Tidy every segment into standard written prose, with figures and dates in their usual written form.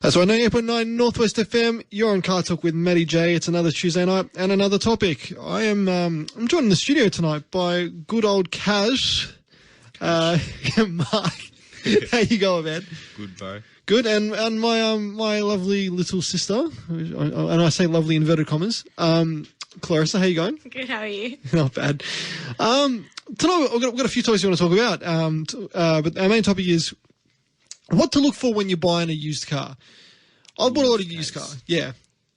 That's right, 98.9 Northwest FM. You're on CarTorque with Matty J. It's another Tuesday night and another topic. I'm joined in the studio tonight by good old Kaz. Mark. How you going, man? Good, bro. Good, and my lovely little sister, and I say lovely inverted commas, Claressa, how you going? Good, how are you? Not bad. Tonight we've got a few topics we want to talk about, but our main topic is what to look for when you're buying a used car. I've bought a lot of used car, yeah,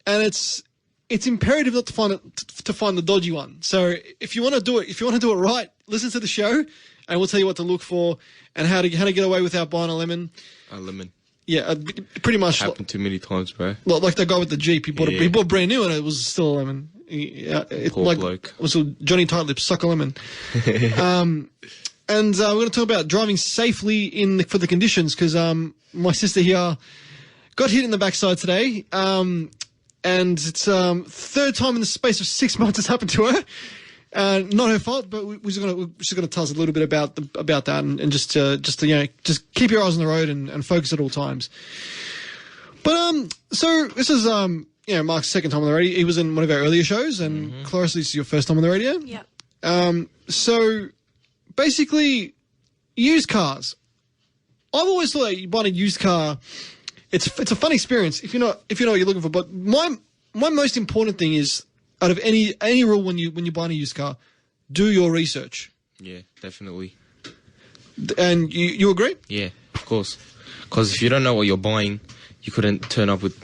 and it's imperative not to find the dodgy one. So if you want to do it right, listen to the show, and we'll tell you what to look for and how to get away without buying a lemon. A lemon. Yeah, pretty much. Happened too many times, bro. Like that guy with the Jeep, he bought brand new and it was still a lemon. Poor bloke. It was a Johnny Tight Lips, suck a lemon. And we're going to talk about driving safely for the conditions because my sister here got hit in the backside today, and it's third time in the space of 6 months it's happened to her. Not her fault, but she's going to tell us a little bit about that and just just keep your eyes on the road and focus at all times. But so this is Mark's second time on the radio. He was in one of our earlier shows, and Claressa, this is your first time on the radio. Yep. So basically, used cars. I've always thought that you buy a used car, it's a fun experience if you know what you're looking for. But my most important thing is, out of any rule when you buy a used car, do your research. Yeah, definitely. And you agree? Yeah, of course. Because if you don't know what you're buying, you couldn't turn up with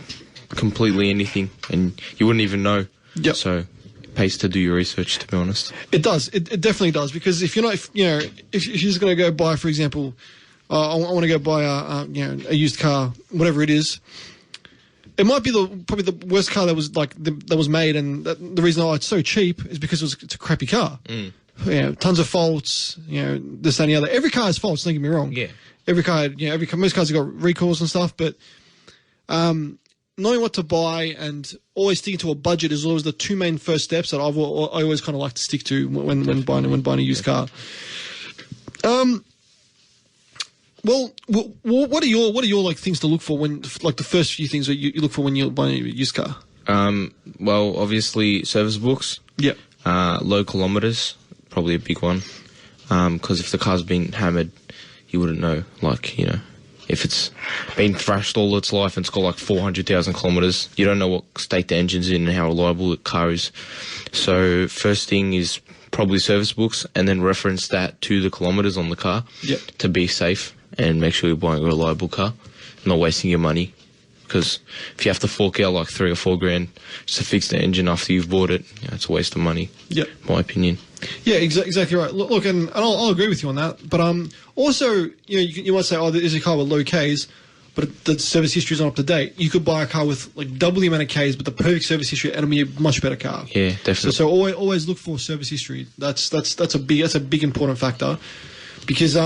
completely anything, and you wouldn't even know. Yep. So it pays to do your research, to be honest. It does. It definitely does, because if you're just going to go buy, for example, I want to go buy a used car, whatever it is. It might be probably the worst car that was made, and the reason why it's so cheap is because it's a crappy car. Tons of faults. This, that, and the other. Every car has faults. Don't get me wrong. Yeah. Every car. Most cars have got recalls and stuff, but knowing what to buy and always sticking to a budget is always the two main first steps that I always kind of like to stick to when buying a used car. Well, what are your things to look for when the first few things that you look for when you're buying a used car? Well, obviously service books. Yep. Low kilometers, probably a big one. Because if the car's been hammered, you wouldn't know. If it's been thrashed all its life and it's got 400,000 kilometers, you don't know what state the engine's in and how reliable the car is. So first thing is probably service books, and then reference that to the kilometers on the car. Yep. To be safe. And make sure you're buying a reliable car, not wasting your money. Because if you have to fork out $3 or $4 grand just to fix the engine after you've bought it, it's a waste of money. Yep. My opinion. Yeah, exactly right. Look, and I'll agree with you on that. But also, you might say, there's a car with low Ks, but the service history is not up to date. You could buy a car with double the amount of Ks, but the perfect service history, and it'll be a much better car. Yeah, definitely. So always look for service history. That's a big important factor, because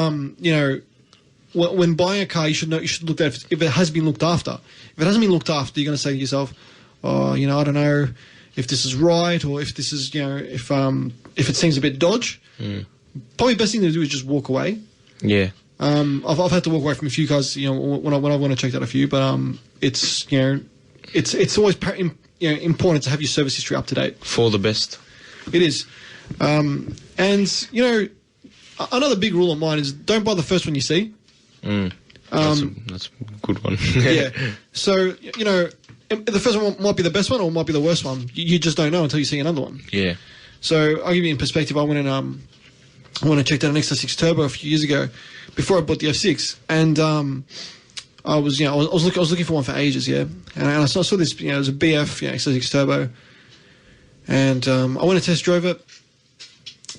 when buying a car, you should look at if it has been looked after. If it hasn't been looked after, you're going to say to yourself, I don't know if this is right, or if this is, if it seems a bit dodge. Probably the best thing to do is just walk away. Yeah. I've had to walk away from a few cars, when I want to check out a few, but it's always important to have your service history up to date. For the best. It is. And another big rule of mine is don't buy the first one you see. That's a good one. Yeah. So, the first one might be the best one or might be the worst one. You just don't know until you see another one. Yeah. So I'll give you in perspective. I went and checked out an XR6 Turbo a few years ago before I bought the F6, and I was looking for one for ages, yeah. And I saw this, it was a BF, XR6 Turbo, and I went and test drove it.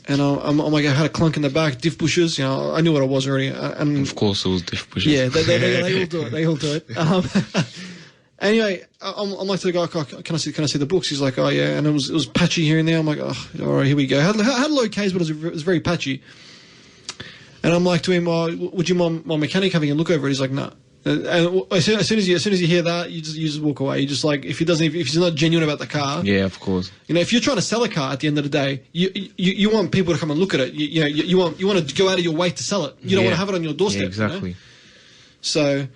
And I had a clunk in the back, diff bushes. I knew what it was already. And of course, it was diff bushes. Yeah, they all do it. They all do it. Anyway, I'm like to the guy, can I see the books? He's like, oh yeah, and it was patchy here and there. I'm like, oh, all right, here we go. Had low Ks, but it was very patchy. And I'm like to him, would you mind my mechanic having a look over it? He's like, no. And as soon as you hear that, you just walk away. You just if he's not genuine about the car. Yeah, of course. If you're trying to sell a car at the end of the day, you want people to come and look at it. You want to go out of your way to sell it. You don't want to have it on your doorstep. Yeah, exactly. So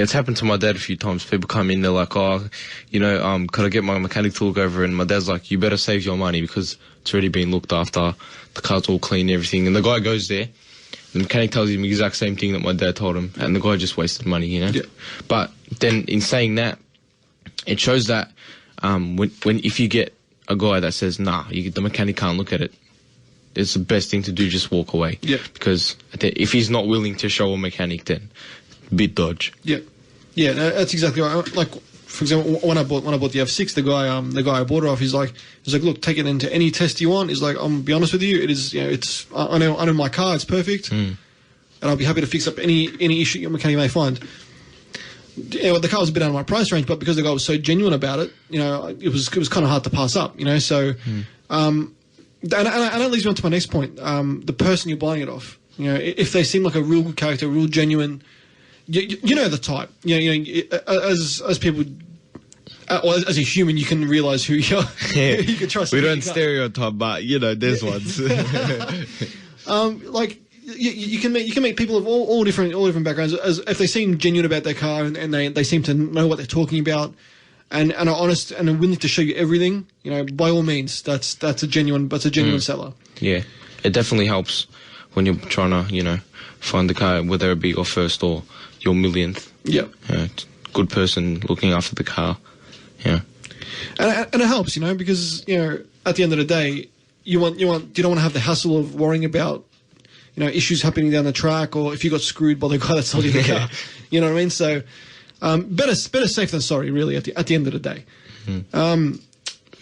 it's happened to my dad a few times. People come in, they're like, "Oh, could I get my mechanic to look over?" And my dad's like, "You better save your money because it's already been looked after. The car's all clean, and everything." And the guy goes there. The mechanic tells him the exact same thing that my dad told him, and the guy just wasted money, Yeah. But then, in saying that, it shows that if you get a guy that says, "Nah, the mechanic can't look at it," it's the best thing to do. Just walk away. Yeah. Because if he's not willing to show a mechanic, then bit dodge. Yeah. Yeah. No, that's exactly right. Like, for example, when I bought the F6, the guy I bought it off, he's like, look, take it into any test you want. He's like, I'm be honest with you, it is, I know my car, it's perfect, and I'll be happy to fix up any issue your mechanic may find. The car was a bit out of my price range, but because the guy was so genuine about it, it was kind of hard to pass up, so, and that leads me on to my next point. The person you're buying it off, if they seem like a real good character, real genuine. You know the type. As people, or as a human, you can realise who you're. Yeah. You can trust. We don't stereotype, but there's ones. You can meet people of all different backgrounds. As if they seem genuine about their car and they seem to know what they're talking about, and are honest and are willing to show you everything. By all means, that's a genuine seller. Yeah, it definitely helps when you're trying to find the car, whether it be your first or your millionth. Yeah. Good person looking after the car. Yeah. And it helps, because, at the end of the day, you don't want to have the hassle of worrying about, issues happening down the track, or if you got screwed by the guy that sold you the car. You know what I mean? So, better safe than sorry, really, at the end of the day.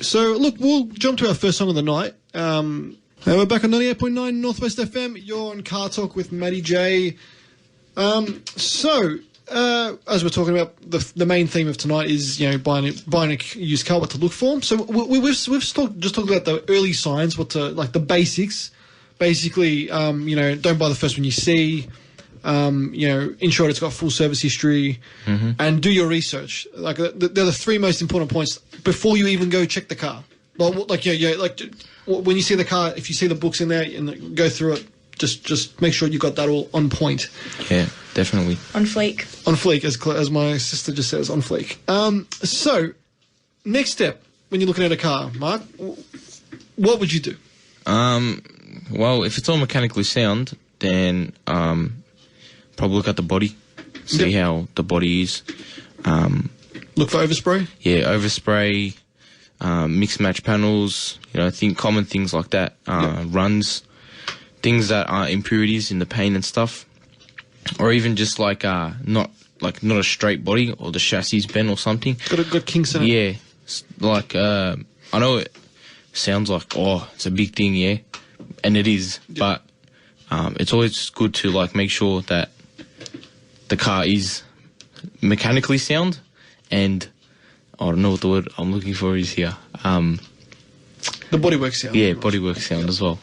So, look, we'll jump to our first song of the night. We're back on 98.9 Northwest FM. You're on CarTorque with Matty J. As we're talking about, the main theme of tonight is buying a used car, what to look for. So we've just talked about the early signs, the basics. Basically, don't buy the first one you see. Ensure it's got full service history, and do your research. They're the three most important points before you even go check the car. When you see the car, if you see the books in there and go through it, just make sure you got that all on point. Yeah, definitely. On fleek. On fleek, as my sister just says, on fleek. So, next step when you're looking at a car, Mark, what would you do? Well, if it's all mechanically sound, then probably look at the body, see how the body is. Look for overspray? Yeah, overspray, mix match panels, common things like that, runs, things that are impurities in the paint and stuff, or even just not a straight body, or the chassis bent or something. Got kinks in it. Yeah, I know it sounds like it's a big thing, yeah, and it is, but it's always good to make sure that the car is mechanically sound, and I don't know what the word I'm looking for is here. The bodywork sound. Yeah, bodywork sound as well.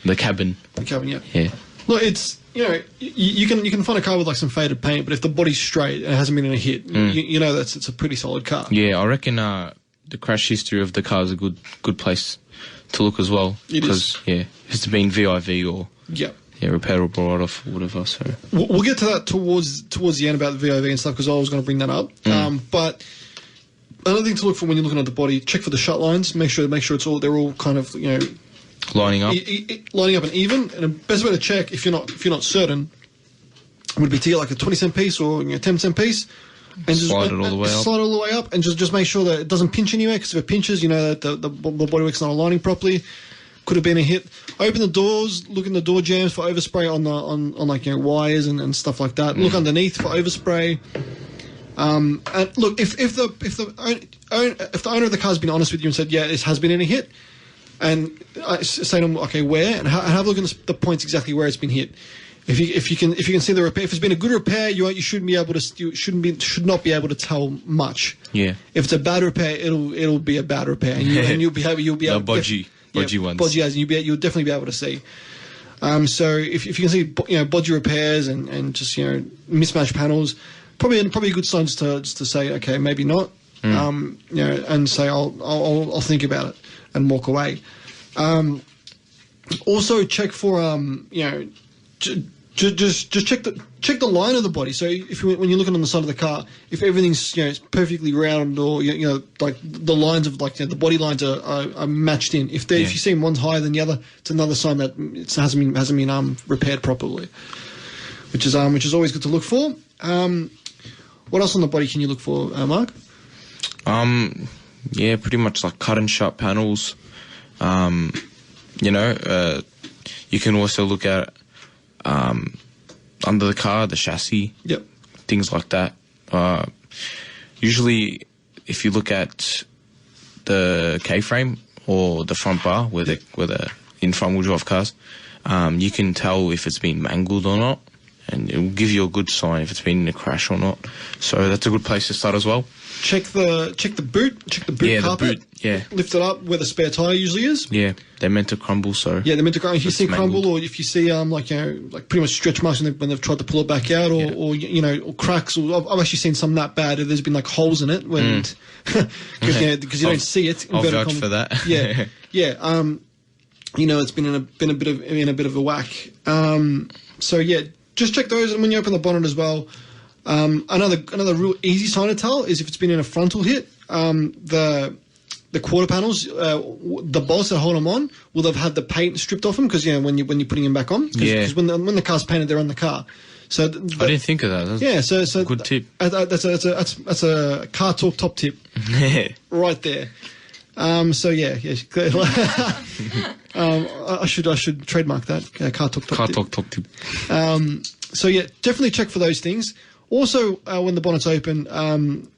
The cabin. The cabin, yeah. Yeah. Look, it's you can find a car with some faded paint, but if the body's straight and it hasn't been in a hit, it's a pretty solid car. Yeah, I reckon the crash history of the car is a good place to look as well. It is. Because it's been VIV or repairable write-off or whatever. So we'll get to that towards the end about the VIV and stuff, because I was going to bring that up. But another thing to look for when you're looking at the body, check for the shut lines. Make sure they're all kind of lining up, lining up and even. And the best way to check if you're not certain would be to get a 20-cent piece or 10-cent piece and slide it all the way up. Slide it all the way up, and just make sure that it doesn't pinch anywhere, because if it pinches, that the bodywork's not aligning properly. Could have been a hit. Open the doors, look in the door jambs for overspray on wires and stuff like that. Look underneath for overspray. And look, if the owner of the car's been honest with you and said, yeah, this has been in a hit, and say to them, okay, where, and have a look at the points exactly where it's been hit. If you can see the repair, if it's been a good repair, you should not be able to tell much. Yeah. If it's a bad repair, it'll be a bad repair, and you'll be able bodgy ones. Bodgy as, and you'll definitely be able to see. So if you can see bodgy repairs and just mismatched panels, probably a good sign to say, okay, maybe not. And say I'll think about it and walk away. Also check for just check check the line of the body. So when you're looking on the side of the car, if everything's it's perfectly round, or like the lines of the body lines are matched in. If you see one's higher than the other, it's another sign that it hasn't been repaired properly, which is always good to look for. What else on the body can you look for, Mark? Yeah, pretty much like cut and shut panels. You can also look at under the car, the chassis, things like that. Usually, if you look at the K-frame or the front bar, where the in front-wheel drive cars, you can tell if it's been mangled or not, and it will give you a good sign if it's been in a crash or not. So that's a good place to start as well. Check the boot. Check the boot carpet. The boot, Lift it up where the spare tire usually is. Yeah, they're meant to crumble. So they're meant to crumble. If you see crumble, or if you see like pretty much stretch marks when they've tried to pull it back out, or cracks. Or I've actually seen some that bad. There's been like holes in it when because you don't see it. I'll vouch for that. Yeah. It's been in a bit of a whack. So just check those, and when you open the bonnet as well. Another real easy sign to tell is if it's been in a frontal hit. The quarter panels, the bolts that hold them on will have had the paint stripped off them because when you're putting them back on. Because when the car's painted, they're on the car. So I didn't think of that. That's a good tip. That's a CarTorque top tip, right there. I should trademark that CarTorque top tip. Definitely check for those things. Also, when the bonnet's open,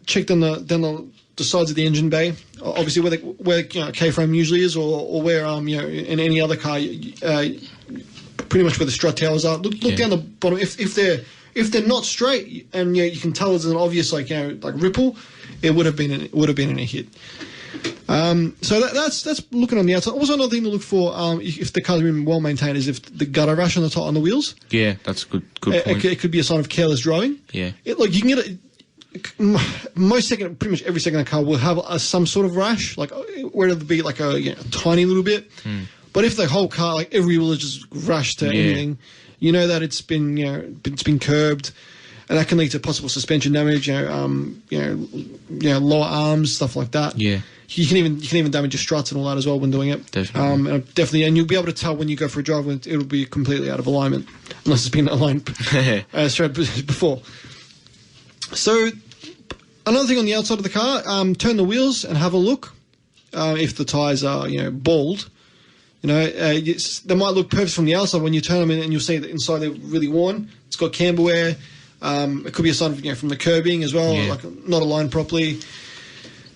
check down the sides of the engine bay. Obviously, where K-frame usually is, or where in any other car, pretty much where the strut towers are. Look down the bottom. If they're not straight, and you can tell there's an obvious like ripple, it would have been in a hit. So that's looking on the outside. Also, another thing to look for if the car's been well maintained is if the gutter rash on the wheels. Yeah, that's a good point. It could be a sign of careless driving. Yeah. You can get it. Pretty much every second car will have some sort of rash, like where it'll be like a tiny little bit. But if the whole car, like every wheel is just rashed to anything, you know that it's been curbed. And that can lead to possible suspension damage, lower arms, stuff like that. Yeah. You can even damage your struts and all that as well when doing it. Definitely. And you'll be able to tell when you go for a drive when it'll be completely out of alignment, unless it's been aligned straight before. So, another thing on the outside of the car, turn the wheels and have a look. If the tires are bald, they might look perfect from the outside. When you turn them in, and you'll see that inside they're really worn. It's got camber wear. It could be a sign of from the curbing as well, like not aligned properly.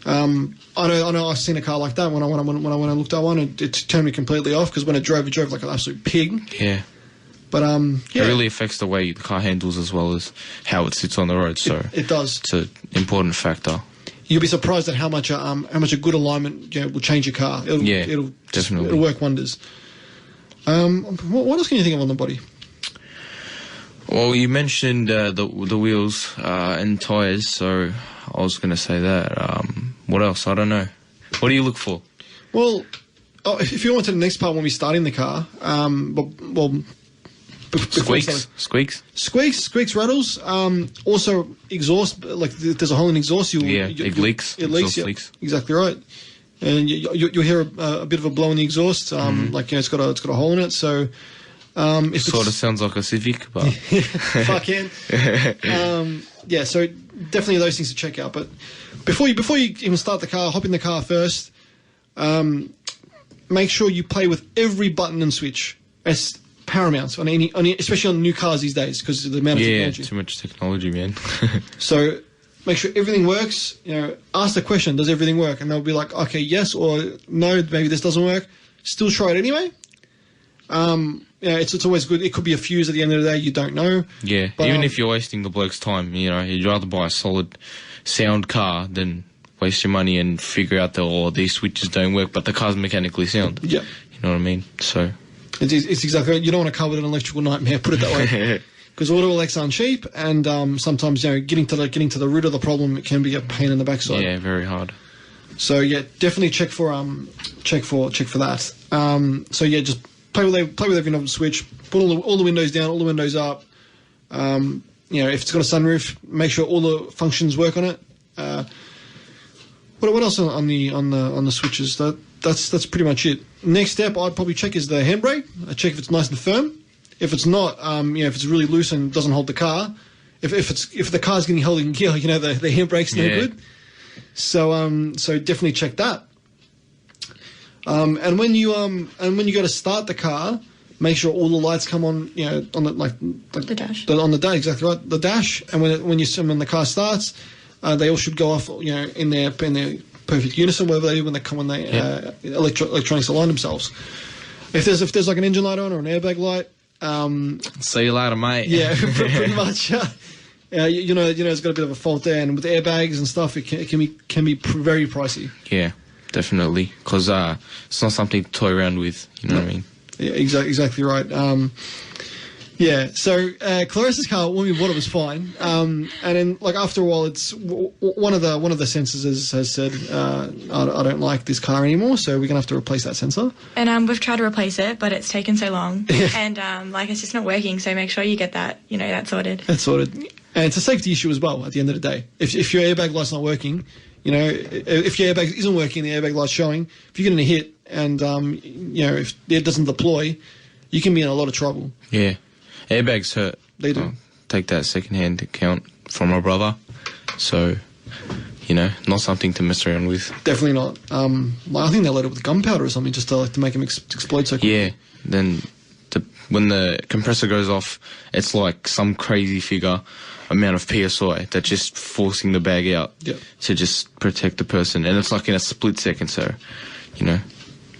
I know I've seen a car like that when I looked at one, it turned me completely off because when it drove like an absolute pig. Yeah. But it really affects the way the car handles as well as how it sits on the road. So it does. It's an important factor. You'll be surprised at how much a good alignment will change your car. It'll definitely. It'll work wonders. What else can you think of on the body? Well, you mentioned the wheels and tyres, so I was going to say that. What else? I don't know. What do you look for? Well, if you want to the next part when we start in the car, squeaks, rattles. Also, exhaust. Like there's a hole in exhaust. It leaks. It leaks. Yeah, exactly right. And you'll hear a bit of a blow in the exhaust. It's got a hole in it. So. It sort of sounds like a Civic, but fucking so definitely those things to check out. But before you even start the car, hop in the car first. Make sure you play with every button and switch. It's paramount on especially on new cars these days because of the amount of technology. Too much technology, man. So make sure everything works. Ask the question: does everything work? And they'll be like, okay, yes, or no, maybe this doesn't work. Still try it anyway. It's always good. It could be a fuse at the end of the day. You don't know. Yeah, but, even if you're wasting the bloke's time, you'd rather buy a solid, sound car than waste your money and figure out these switches don't work, but the car's mechanically sound. Yeah. You know what I mean? So it's exactly right. You don't want to car with an electrical nightmare. Put it that way. Because auto elects aren't cheap, and sometimes getting to the root of the problem it can be a pain in the backside. Yeah, very hard. So definitely check for that. Just play with every knob and switch. Put all the windows down, all the windows up. If it's got a sunroof, make sure all the functions work on it. What else on the switches? That's pretty much it. Next step I'd probably check is the handbrake. I check if it's nice and firm. If it's not, if it's really loose and doesn't hold the car, if the car's getting held in gear, the handbrake's no good. So definitely check that. And when you go to start the car, make sure all the lights come on, on the dash. On the dash, exactly right. The dash, and when the car starts, they all should go off, in their perfect unison, when they electronics align themselves. If there's like an engine light on or an airbag light, see you later, mate. Yeah, pretty much. It's got a bit of a fault there, and with airbags and stuff, it can be very pricey. Yeah, definitely, because it's not something to toy around with. You know what I mean? Yeah, exactly right. So Claressa's car, when we bought it, was fine. And then, after a while, it's one of the sensors has said, I don't like this car anymore, so we're gonna have to replace that sensor. And we've tried to replace it, but it's taken so long, and it's just not working. So make sure you get that, that sorted. That's sorted, and it's a safety issue as well. At the end of the day, if your airbag light's not working, if your airbag isn't working, the airbag light's showing. If you get in a hit and if it doesn't deploy, you can be in a lot of trouble. Yeah. Airbags hurt. They do. Take that second-hand account from my brother. So, not something to mess around with. Definitely not. I think they load it with gunpowder or something just to make them explode so quickly. Yeah. Then when the compressor goes off, it's like some crazy figure amount of PSI that's just forcing the bag out to just protect the person. And it's like in a split second, so,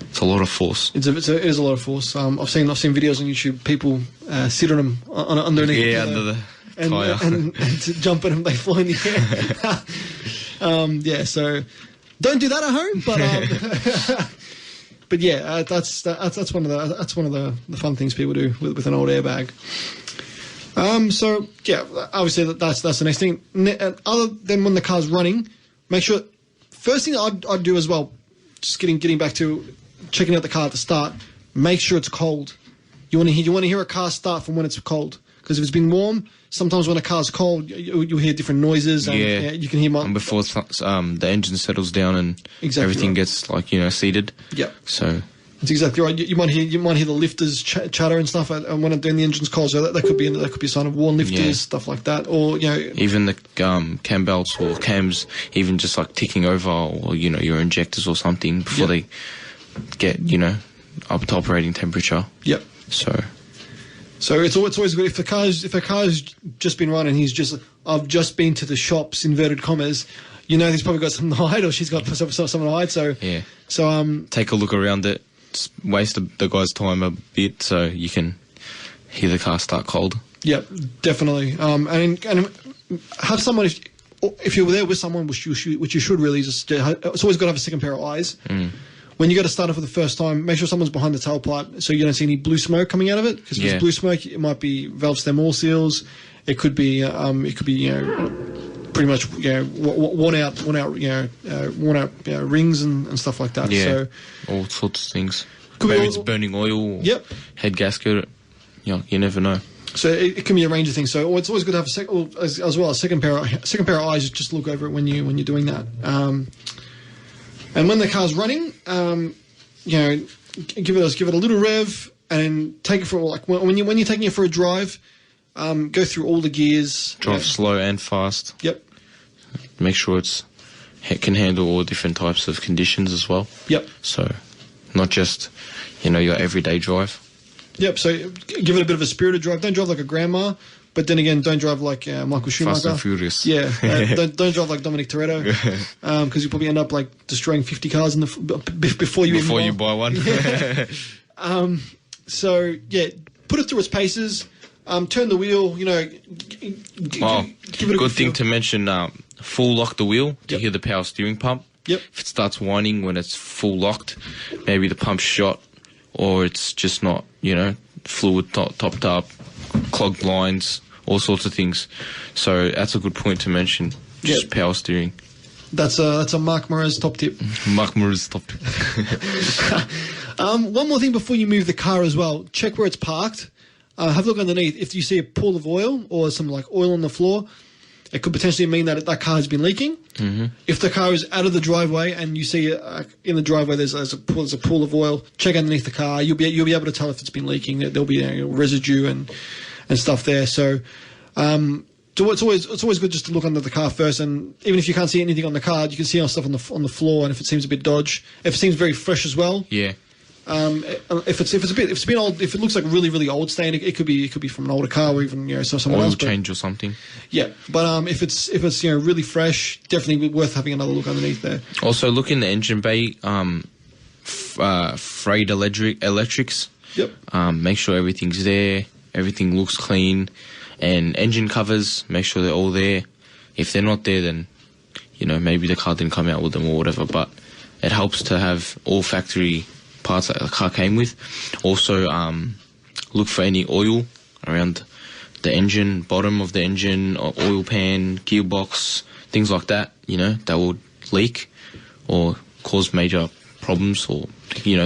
it's a lot of force. It is a lot of force. I've seen videos on YouTube. People sit on them underneath. Yeah, under the tyre, and to jump at them, they fly in the air. So don't do that at home. But that's one of the fun things people do with an old airbag. Obviously that's the next thing. Other than when the car's running, make sure. First thing I'd do as well, just getting back to checking out the car at the start, make sure it's cold. You want to hear a car start from when it's cold, because if it's been warm, sometimes when a car's cold, you'll hear different noises, and you can hear. And before the engine settles down and everything gets seated. Yeah. So that's exactly right. You might hear the lifters chatter and stuff, and when the engine's cold, so that could be a sign of worn lifters, stuff like that, or even the cam belts or cams, even just like ticking over, or your injectors or something before they get up to operating temperature. Yep. So it's always good if the car's just been running. I've just been to the shops, inverted commas. He's probably got something to hide, or she's got something to hide. So yeah. So take a look around it. Waste the guy's time a bit, so you can hear the car start cold. Yep, definitely. And have someone, if you're there with someone, which you should really just. It's always got to have a second pair of eyes. When you go to start it for the first time, make sure someone's behind the tailpipe so you don't see any blue smoke coming out of it. Because if it's blue smoke, it might be valve stem oil seals. It could be pretty much worn out rings and stuff like that. Yeah, so all sorts of things. Maybe it's burning oil. Yep. Head gasket. You never know. So it can be a range of things. So it's always good to have a second pair of eyes. Just look over it when you're doing that. And when the car's running, give it a little rev, and take it for when you're taking it for a drive. Go through all the gears. Drive slow and fast. Yep. Make sure it can handle all different types of conditions as well. Yep. So, not just your everyday drive. Yep. So give it a bit of a spirited drive. Don't drive like a grandma, but then again, don't drive like Michael Schumacher. Fast and Furious. Yeah. Don't drive like Dominic Toretto, because you probably end up destroying 50 cars before you buy one. Yeah. Put it through its paces. Turn the wheel, give it a good thing to mention, full lock the wheel to hear the power steering pump. Yep. If it starts whining when it's full locked, maybe the pump's shot, or it's just not, fluid topped up, clogged lines, all sorts of things. So that's a good point to mention, just power steering. That's a Mark Murray's top tip. Mark Murray's top tip. One more thing before you move the car as well, check where it's parked. have a look underneath. If you see a pool of oil or some like oil on the floor, it could potentially mean that car has been leaking. Mm-hmm. If the car is out of the driveway and you see in the driveway there's a pool of oil, check underneath the car. You'll be able to tell if it's been leaking. There'll be residue and stuff there. So it's always good just to look under the car first. And even if you can't see anything on the car, you can see stuff on the floor. And if it seems a bit dodgy, if it seems very fresh as well, Yeah. if it's been old, if it looks like really really old stain, it could be from an older car or even someone Oil else. change or something. Yeah, but if it's really fresh, definitely worth having another look underneath there. Also, look in the engine bay. Freight electrics. Yep. Make sure everything's there. Everything looks clean. And engine covers, make sure they're all there. If they're not there, then maybe the car didn't come out with them or whatever. But it helps to have all factory parts that the car came with. Also, look for any oil around the engine, bottom of the engine, or oil pan, gearbox, things like that, that will leak or cause major problems or,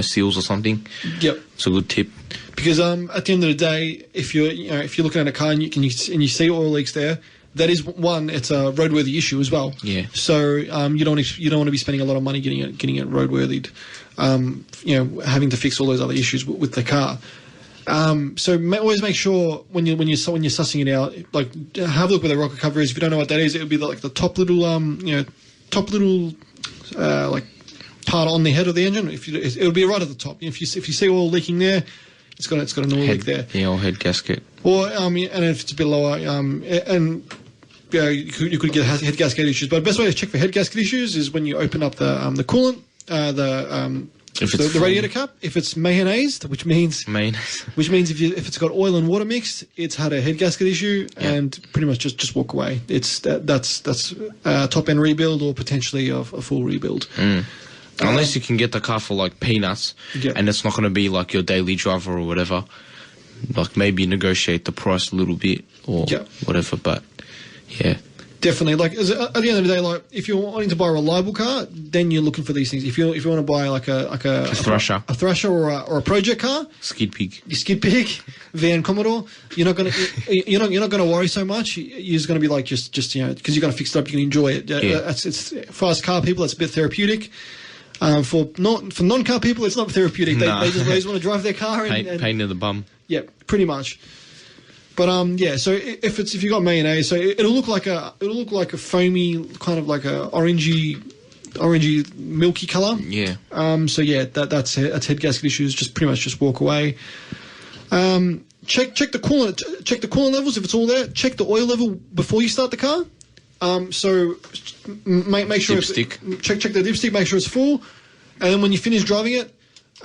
seals or something. Yep. It's a good tip. Because at the end of the day, if you're looking at a car and you see oil leaks there, that is one. It's a roadworthy issue as well. Yeah. So you don't want to be spending a lot of money getting it roadworthied. Having to fix all those other issues with the car. So always make sure when you're sussing it out, like have a look where the rocker cover is. If you don't know what that is, it would be like the top little like part on the head of the engine. It'll be right at the top. If you see oil leaking there, it's got an oil leak there. Yeah, or head gasket. Or and if it's a bit lower, you could get head gasket issues. But the best way to check for head gasket issues is when you open up the coolant, the radiator cap. If it's mayonnaised, which means if it's got oil and water mixed, it's had a head gasket issue, and pretty much just walk away. That's top end rebuild or potentially a full rebuild. Unless you can get the car for like peanuts, and it's not going to be like your daily driver or whatever. Like maybe negotiate the price a little bit or whatever. But yeah. Definitely, like at the end of the day, like if you're wanting to buy a reliable car, then you're looking for these things. If you want to buy like a Thrasher, or a project car, skid pig, van Commodore, you're not gonna worry so much. You're just gonna be like just because you're gonna fix it up, you can enjoy it. It's fast car people. It's a bit therapeutic. For non-car people, it's not therapeutic. They just want to drive their car and pain in the bum. Yeah, pretty much. But so if you got mayonnaise, so it'll look like a foamy kind of like a orangey milky color. Yeah. That's head gasket issues. Just pretty much just walk away. Check the coolant levels if it's all there. Check the oil level before you start the car. So make sure check the dipstick. Make sure it's full, and then when you finish driving it.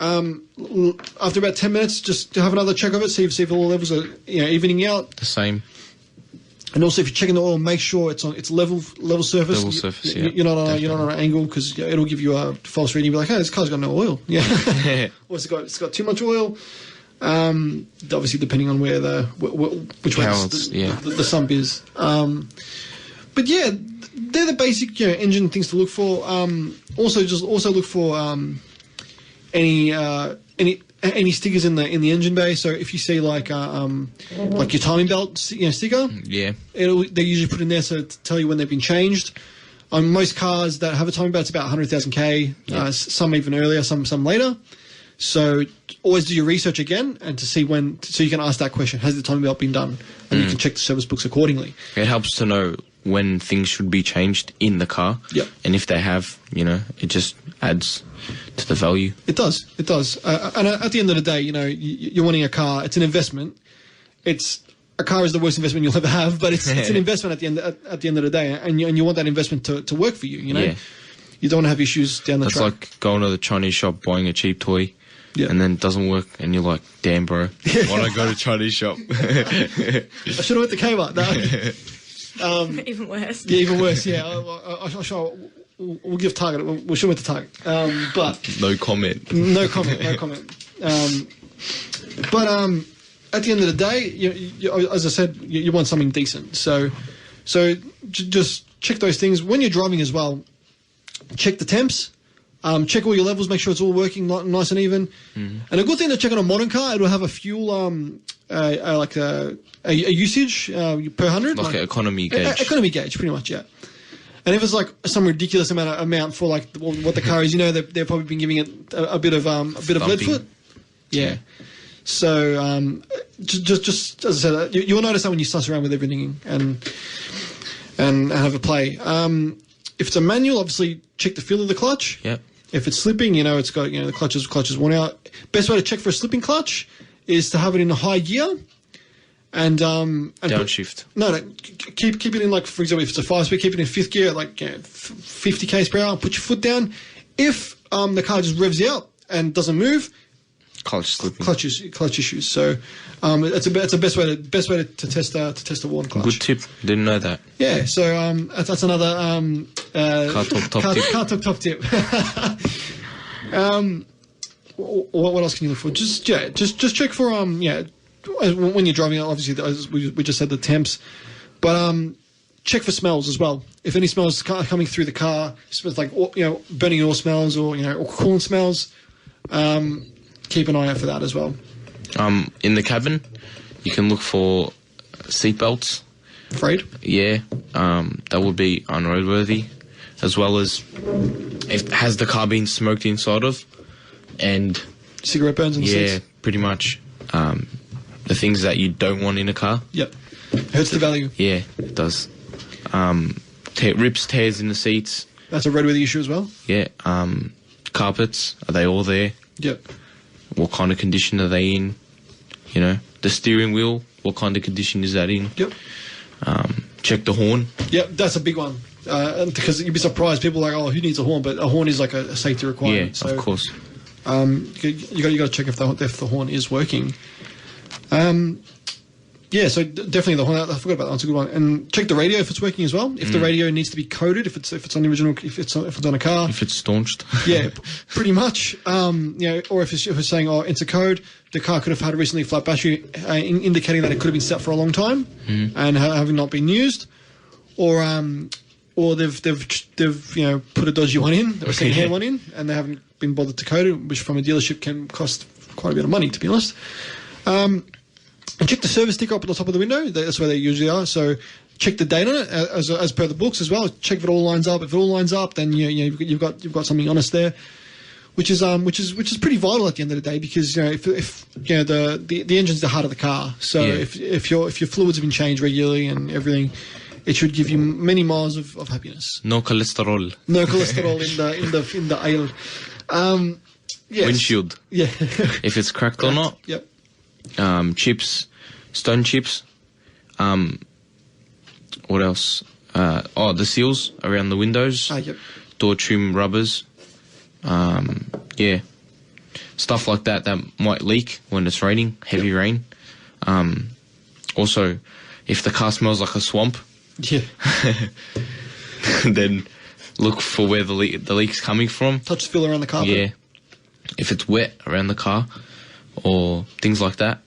After about 10 minutes, just to have another check of it, see if all the levels are evening out. The same. And also, if you're checking the oil, make sure it's level surface. Level surface, yeah. You're not on an angle because it'll give you a false reading. You'll be like, hey, this car's got no oil. Yeah. Or it's got too much oil. Obviously, depending on where which way the sump is. But yeah, they're the basic engine things to look for. Also look for any stickers in the engine bay. So if you see like your timing belt sticker, they usually put in there to tell you when they've been changed. On most cars that have a timing belt, it's about 100,000 k. Some even earlier, some later. So always do your research again and to see when, so you can ask that question: has the timing belt been done? And you can check the service books accordingly. It helps to know when things should be changed in the car. Yep. And if they have, it just adds to the value. It does. And at the end of the day, you're wanting a car. It's an investment. A car is the worst investment you'll ever have, but it's an investment at the end of the day, and you want that investment to work for you. Yeah. You don't want to have issues down the track. It's like going to the Chinese shop, buying a cheap toy, and then it doesn't work, and you're like, damn, bro, why don't I go to Chinese shop? I should have went to Kmart. No. Even worse. Yeah, even worse. Yeah, we'll give Target. We'll show it to Target. But no comment. No comment. But at the end of the day, you, as I said, you want something decent. So just check those things when you're driving as well. Check the temps. Check all your levels. Make sure it's all working nice and even. Mm-hmm. And a good thing to check on a modern car, it'll have a fuel a usage per 100, Like an economy gauge. Economy gauge, pretty much, yeah. And if it's like some ridiculous amount for like what the car is, they've probably been giving it a bit of lead foot. Yeah. So just as I said, you'll notice that when you suss around with everything and have a play. If it's a manual, obviously check the feel of the clutch. Yep. If it's slipping, it's got the clutch is worn out. Best way to check for a slipping clutch is to have it in a high gear. And downshift. No, keep it in, like, for example, if it's a 5-speed, keep it in 5th gear, like 50 k's per hour. Put your foot down. If the car just revs out and doesn't move, Clutch slipping. Clutch issues. So it's a best way to test a worn clutch. Good tip. Didn't know that. Yeah. So that's another CarTorque top tip. CarTorque top tip. What else can you look for? Just check for when you're driving, obviously, as we just said, the temps, but check for smells as well. If any smells coming through the car, smells like burning oil smells or coolant smells, keep an eye out for that as well. In the cabin, you can look for seat belts. Frayed? Yeah, that would be unroadworthy, as well as has the car been smoked inside of, and cigarette burns in the seats. Yeah, pretty much. The things that you don't want in a car. Yep. Hurts the value. Yeah, it does. Rips, tears in the seats. That's a roadworthy issue as well. Yeah. Carpets, are they all there? Yep. What kind of condition are they in? The steering wheel, what kind of condition is that in? Yep. Check the horn. Yep, that's a big one. Because you'd be surprised. People are like, oh, who needs a horn? But a horn is like a safety requirement. Yeah, so, of course. You got to check if the horn is working. Yeah, so definitely the horn. I forgot about that. That's a good one. And check the radio if it's working as well. If the radio needs to be coded, if it's on the original, if it's on a car, if it's staunched. Yeah, pretty much. Or if it's saying, oh, it's a code, the car could have had a recently flat battery, indicating that it could have been set for a long time and having not been used, or they've put a dodgy one in, or a second-hand one in, and they haven't been bothered to code it, which from a dealership can cost quite a bit of money, to be honest. And check the service sticker up at the top of the window. That's where they usually are. So check the date on it as per the books as well. Check if it all lines up. If it all lines up, then you've got something honest there, which is pretty vital at the end of the day, because if the engine's the heart of the car. So if your fluids have been changed regularly and everything, it should give you many miles of happiness. No cholesterol. No cholesterol in the aisle. Yes. Windshield. Yeah. If it's cracked or not. Yep. Chips, stone chips. What else? The seals around the windows. Yep. Door trim rubbers. Stuff like that might leak when it's raining, heavy rain. Also, if the car smells like a swamp, then look for where the leak's coming from. Touch the feel around the carpet. Yeah. If it's wet around the car, or things like that.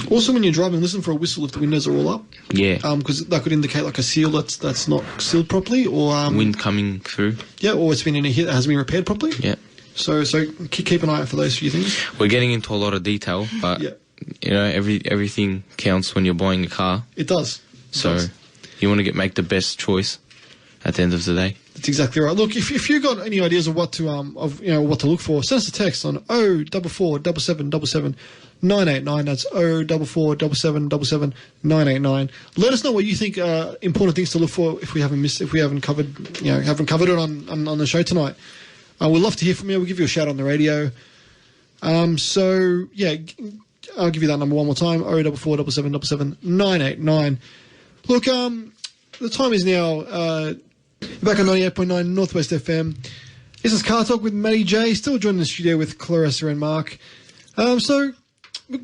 Also, when you're driving, listen for a whistle if the windows are all up. Yeah. Because that could indicate like a seal that's not sealed properly, or wind coming through. Yeah, or it's been in a hit that hasn't been repaired properly. Yeah. So keep an eye out for those few things. We're getting into a lot of detail, but everything counts when you're buying a car. It does. You want to make the best choice at the end of the day. That's exactly right. Look, if you got any ideas of what to look for, send us a text on 044 7777 989. That's 044 7777 989. Let us know what you think are important things to look for if we haven't covered it on the show tonight. We'd love to hear from you. We'll give you a shout on the radio. I'll give you that number one more time: 044 7777 989. Look, the time is now. Back on 98.9 Northwest FM. This is CarTorque with Matty J, still joining the studio with Claressa and Mark. So,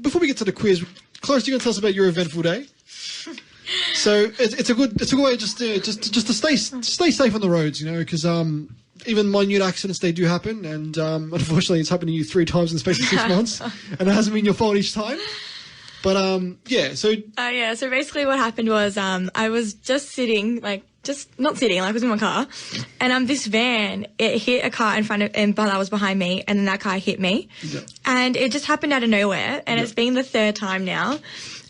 before we get to the quiz, Claressa, you going to tell us about your eventful day? So, it's a good way just to stay safe on the roads, because even minute accidents, they do happen, and unfortunately it's happened to you 3 times in the space of 6 months, and it hasn't been your fault each time. But yeah. So Yeah, so basically what happened was I was just sitting, not sitting, I was in my car, and this van, it hit a car in front of, and that was behind me, and then that car hit me. Yeah. And it just happened out of nowhere, and it's been the third time now.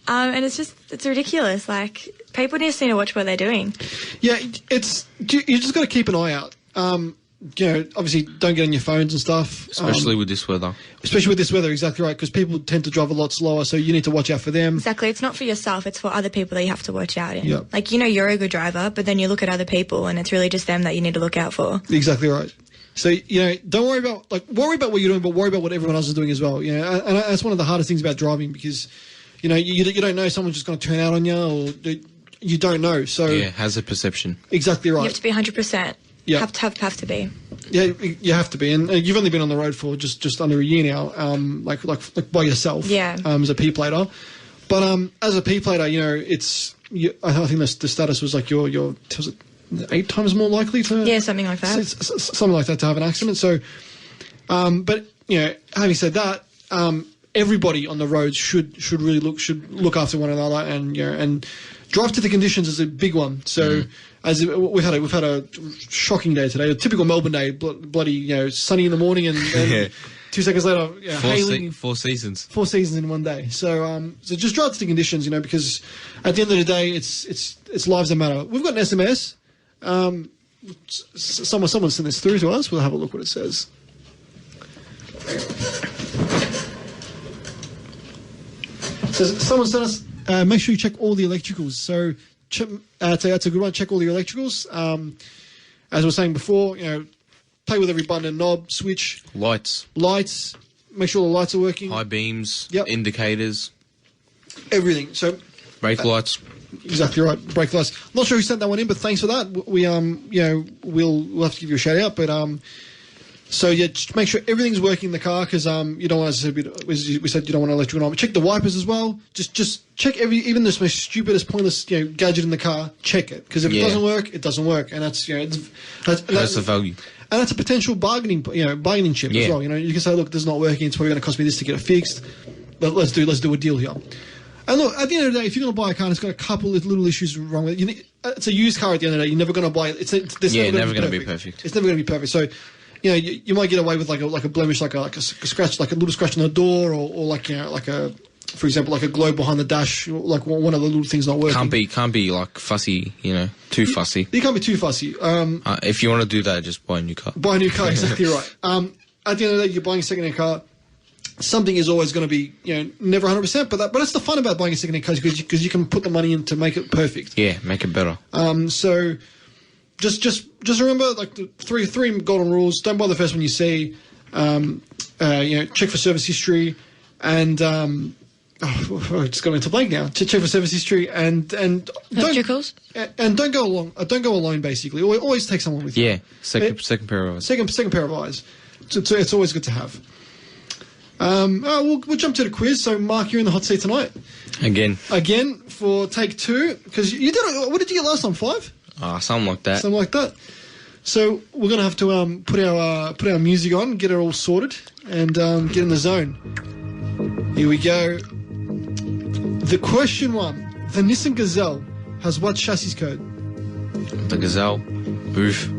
And it's ridiculous. Like, people just need to watch what they're doing. Yeah, you just got to keep an eye out. Obviously don't get on your phones and stuff. Especially with this weather. Especially with this weather, exactly right, because people tend to drive a lot slower, so you need to watch out for them. Exactly. It's not for yourself, it's for other people that you have to watch out in. Yep. Like, you're a good driver, but then you look at other people and it's really just them that you need to look out for. Exactly right. So, don't worry about what you're doing, but worry about what everyone else is doing as well. And that's one of the hardest things about driving, because, you don't know, someone's just going to turn out on you, or you don't know. So Yeah, has a perception. Exactly right. You have to be 100%. Yeah. Have to be. Yeah, you have to be, and you've only been on the road for just under a year now, like by yourself. Yeah. As a P plater, but as a P plater, I think the status was like was it 8 times more likely to. Yeah, something like that. Something like that, to have an accident. So, but having said that, everybody on the roads should really look after one another, and drive to the conditions is a big one. So. We've had a shocking day today, a typical Melbourne day, bloody sunny in the morning and 2 seconds later hailing. 4 seasons. 4 seasons in one day. So just drive to the conditions, because at the end of the day, it's lives that matter. We've got an SMS. Someone sent this through to us. We'll have a look what it says. So someone sent us. Make sure you check all the electricals. So. That's a good one. Check all your electricals. As I was saying before, play with every button and knob, switch. Lights. Make sure the lights are working. High beams. Yep. Indicators. Everything. So brake lights. Exactly right. Brake lights. Not sure who sent that one in, but thanks for that. We we'll have to give you a shout out. But so yeah, just make sure everything's working in the car, because you don't want, as we said, you don't want electrical knob. Check the wipers as well. Just check even this most stupidest, pointless gadget in the car. Check it, because if it doesn't work, it doesn't work, and that's That's the value. And that's a potential bargaining chip as well. You can say, look, this is not working. It's probably going to cost me this to get it fixed. Let's do a deal here. And look, at the end of the day, if you're going to buy a car and it's got a couple of little issues wrong with it, it's a used car. At the end of the day, you're never going to buy it. It's never going to be perfect. It's never going to be perfect. So. You might get away with like a blemish, like a scratch, like a little scratch on the door, or for example, like a globe behind the dash, like one of the little things not working. Can't be like fussy, too fussy. You can't be too fussy. If you want to do that, just buy a new car. Buy a new car, exactly right. At the end of the day, you're buying a second-hand car. Something is always going to be, never 100%, but that's the fun about buying a second-hand car, because you can put the money in to make it perfect. Yeah, make it better. So. Just remember, like, the three golden rules. Don't buy the first one you see. Check for service history, and just got into blank now. Check for service history, and electricals. Don't go alone. Basically, always take someone with you. Yeah, second pair of eyes. Second pair of eyes. So it's always good to have. We'll jump to the quiz. So, Mark, you're in the hot seat tonight. Again for take 2, because you did. What did you get last time? 5. Something like that. So we're gonna have to put our music on, get it all sorted, and get in the zone. Here we go. The question 1: the Nissan Gazelle has what chassis code? The Gazelle, oof.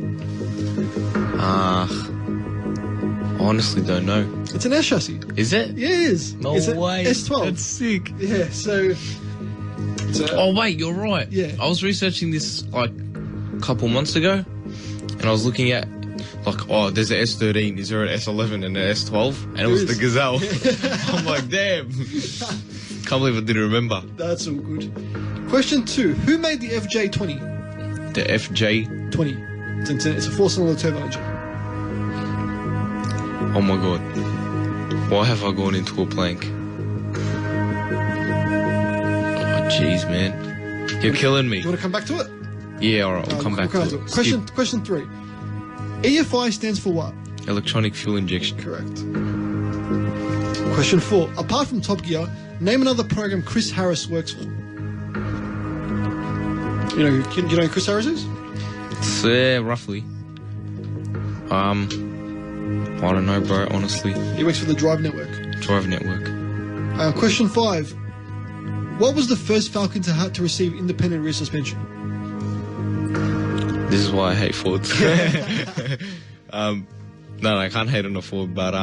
Honestly, don't know. It's an S chassis. Is it? Yeah, it is. No it's way. S12. That's sick. Yeah. So. Oh wait, you're right. Yeah. I was researching this like a couple months ago, and I was looking at there's an S13, is there an S11 and an S12? And it was the Gazelle. I'm like, damn. Can't believe I didn't remember. That's all good. Question 2: who made the FJ20? The FJ20. It's a 4-cylinder turbo engine. Oh my god. Why have I gone into a blank? Jeez, man. You're killing me. You want to come back to it? Yeah, alright, we'll come back to it. Question 3. EFI stands for what? Electronic fuel injection. Correct. Question 4. Apart from Top Gear, name another program Chris Harris works for. You know who Chris Harris is? Yeah, roughly. I don't know, bro, honestly. He works for the Drive Network. Drive Network. Question 5. What was the first Falcon to receive independent rear suspension? This is why I hate Fords. No, I can't hate on a Ford, but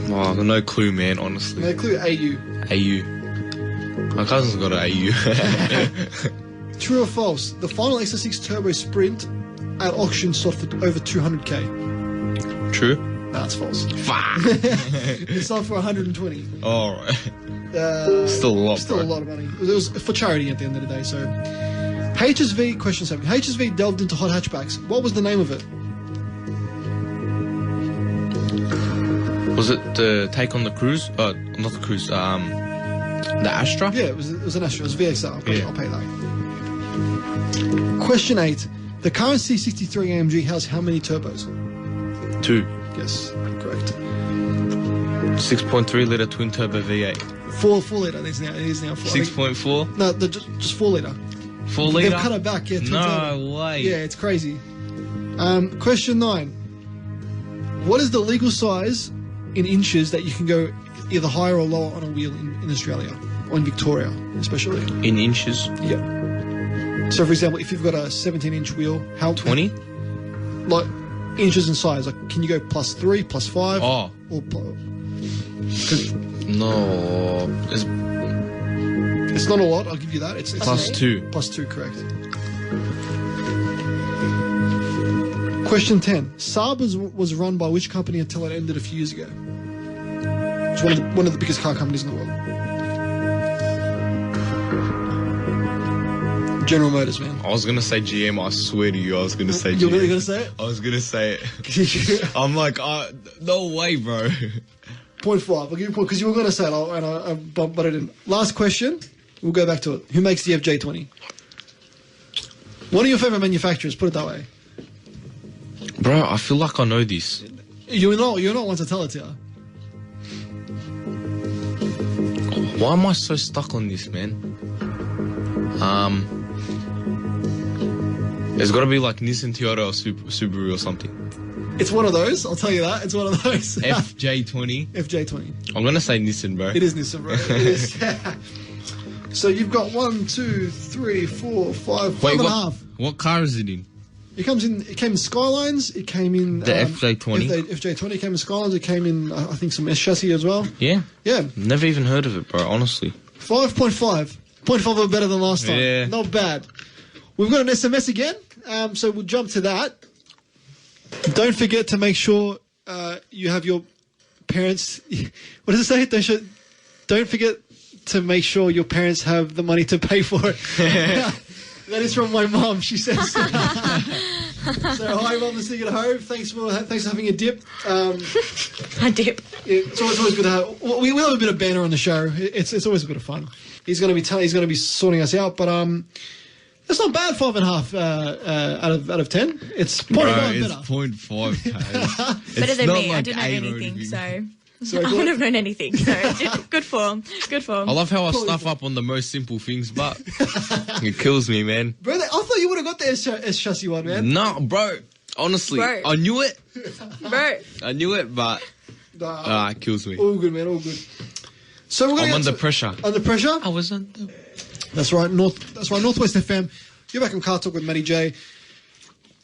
no clue, man. Honestly, No clue. AU. AU. My cousin's got an AU. True or false? The final XR6 Turbo Sprint at auction sold for over 200k. True. No, it's false. Fuck. It sold for 120. All right. Still a lot. Still bro. a lot of money. It was for charity at the end of the day. So, HSV question 7. HSV delved into hot hatchbacks. What was the name of it? Was it the take on the cruise? Not the cruise. The Astra. Yeah, it was an Astra. It was VXR. I'll pay that. Question 8. The current C63 AMG has how many turbos? 2. Yes, correct. 6.3 liter twin turbo V8. 4 litre. It is now 4. 6.4. No, just 4 litre. 4 liter. They've cut it back. Yeah, twin turbo. No way. Yeah, it's crazy. Question 9. What is the legal size in inches that you can go either higher or lower on a wheel in Australia, or in Victoria especially? In inches. Yeah. So, for example, if you've got a 17-inch wheel, how 20. like inches in size? Like, can you go +3, +5? Oh. Or No. it's not a lot. I'll give you that. It's +2. +2, correct. Question 10. Saab was run by which company until it ended a few years ago? It's one of the biggest car companies in the world. General Motors, man. I was gonna say GM. I swear to you, I was gonna say GM. You're really gonna say it? I was gonna say it. I'm like, no way, bro. 0.5. I'll give you a point because you were gonna say it, and I bumped it in. Last question. We'll go back to it. Who makes the FJ20? One of your favorite manufacturers. Put it that way. Bro, I feel like I know this. You're not one to tell it to you. Why am I so stuck on this, man? It's got to be like Nissan, Toyota, or Subaru or something. It's one of those. I'll tell you that. It's one of those. FJ20. FJ20. I'm gonna say Nissan, bro. It is Nissan, bro. It is. So you've got 1, 2, 3, 4, 5, Wait, 5.5. what car is it in? It came in Skylines. It came in The FJ20. FJ20 came in Skylines. It came in I think some S chassis as well. Yeah. Yeah. Never even heard of it, bro. Honestly. 5.5. 0.5 are better than last time. Yeah. Not bad. We've got an SMS again, so we'll jump to that. Don't forget to make sure you have your parents. What does it say? Don't forget to make sure your parents have the money to pay for it. That is from my mum. She says. So hi, mum, listening at home. Thanks for having a dip. A dip. It's always good to have. We have a bit of banter on the show. It's always a bit of fun. He's going to be sorting us out, but that's not bad. 5.5 out of 10. It's 0.5 better. It's 0.5. Better than me. I like didn't know 8 or anything, so Sorry, I wouldn't have known anything. So good form. Good form. I love how I stuff up on the most simple things, but it kills me, man. Bro, I thought you would have got the S chassis one, man. No, bro. Honestly, Bro. I knew it. Bro. I knew it, but it kills me. All good, man. All good. So we're I'm under pressure. Under pressure? I was under. That's right. Northwest FM. You're back on CarTorque with Matty J.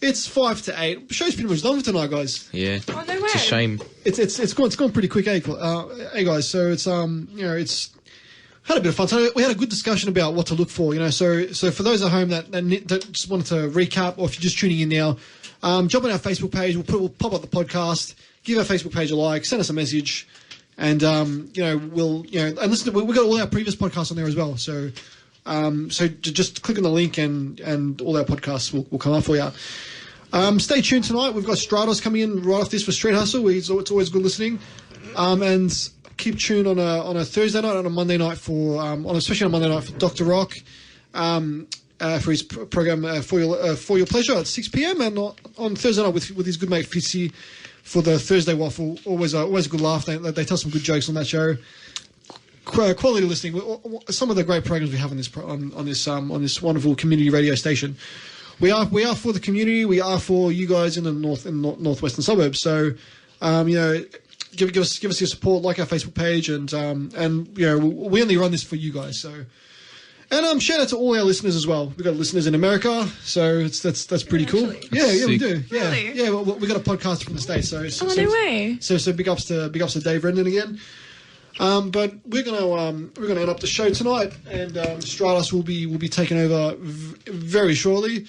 It's 5 to 8. The show's pretty much done for tonight, guys. Yeah. Oh, no way. It's a shame. It's gone pretty quick, hey guys. So it's it's had a bit of fun. So we had a good discussion about what to look for. So for those at home that just wanted to recap, or if you're just tuning in now, jump on our Facebook page. We'll pop up the podcast. Give our Facebook page a like. Send us a message, and we'll and listen. We've got all our previous podcasts on there as well. So just click on the link and all our podcasts will come up for you. Stay tuned tonight. We've got Stratos coming in right off this for Street Hustle. It's always good listening. And keep tuned on a Thursday night, on a Monday night especially on a Monday night for Dr. Rock, for his program for your pleasure at 6 p.m. and on Thursday night with his good mate Fitzy for the Thursday Waffle. Always a good laugh. They tell some good jokes on that show. Quality listening. Some of the great programs we have on this wonderful community radio station. We are for the community. We are for you guys in the northwestern suburbs. So, give us your support, like our Facebook page, and you know, we only run this for you guys. So, and shout out to all our listeners as well. We've got listeners in America, so that's pretty cool. Actually. Yeah, we do. Yeah, Really? yeah. We got a podcast from the States, so No way. So big ups to Dave Rendon again. But we're gonna end up the show tonight, and Stratos will be taking over very shortly.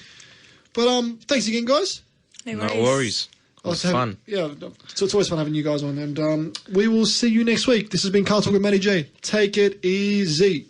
But thanks again, guys. No No worries. It was fun. Yeah, so it's always fun having you guys on, and we will see you next week. This has been CarTorque with Matty J. Take it easy.